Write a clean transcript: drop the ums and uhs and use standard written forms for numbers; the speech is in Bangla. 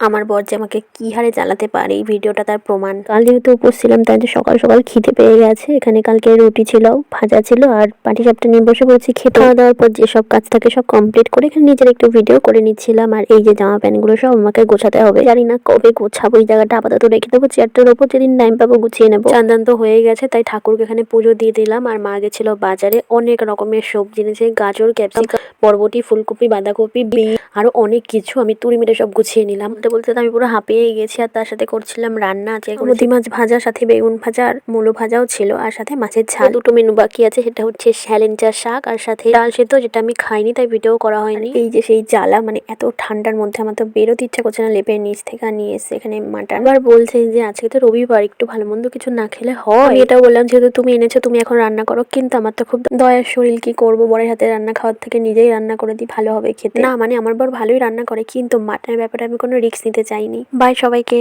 আমার বর যে আমাকে কি হারে জ্বালাতে পারে এই ভিডিওটা তার প্রমাণ। কাল যেহেতু উপোস ছিলাম তাই সকাল সকাল খিদে পেয়ে গেছে। এখানে কালকে রুটি ছিল, ভাজা ছিল আর পাটিসাপটা নিয়ে বসে পড়েছি খেতে। খাওয়া দাওয়ার পর যেসব কাজ থাকে সব কমপ্লিট করে এখানে নিজের একটু ভিডিও করে নিচ্ছিলাম। আর এই যে জামা প্যান্ট গুলো সব আমাকে গোছাতে হবে, জানি না কবে গোছাবো। এই জায়গাটা আপাতত রেখে দেবো চেয়ারটার ওপর, যেদিন টাইম পাবো গুছিয়ে নেবো। চান্দান তো হয়ে গেছে তাই ঠাকুরকে এখানে পুজো দিয়ে দিলাম। আর মা গেছিল বাজারে, অনেক রকমের সবজি এনেছে, গাজর, ক্যাপসিকাম, বরবটি, ফুলকপি, বাঁধাকপি, বিন আরো অনেক কিছু। আমি তুড়ি মেরে সব গুছিয়ে নিলাম। বলতে বলতে আমি পুরো হাঁপিয়ে গেছি। আর তার সাথে করছিলাম রান্না, আছে মতি মাছ ভাজা, সাথে বেগুন ভাজা আর মূলো ভাজাও ছিল, আর সাথে মাছের ঝাল। দুটো মেনু বাকি আছে, সেটা হচ্ছে স্যালেঞ্চা শাক আর সাথে ডাল সেদ্ধ, যেটা আমি খাইনি তাই ভিডিও করা হয়নি। এই যে সেই জ্বালা, মানে এত ঠান্ডার মধ্যে আমার তো বেরোতে ইচ্ছা করছে না লেপের নিচ থেকে। আর নিয়ে এসে এখানে মাটন। আবার বলছে যে আজকে তো রবিবার, একটু ভালো মন্দ কিছু না খেলে হয়। আমি এটাও বললাম যেহেতু তুমি এনেছো তুমি এখন রান্না করো, কিন্তু আমার তো খুব দয়ার শরীর, কি করবো, বরের হাতে রান্না খাওয়ার থেকে নিজেই রান্না করে দিই, ভালো হবে খেতে। না মানে আমার বর ভালোই রান্না করে, কিন্তু মাটনের ব্যাপারে আমি কোনো রিস্ক নিতে চাইনি। বাই সবাইকে।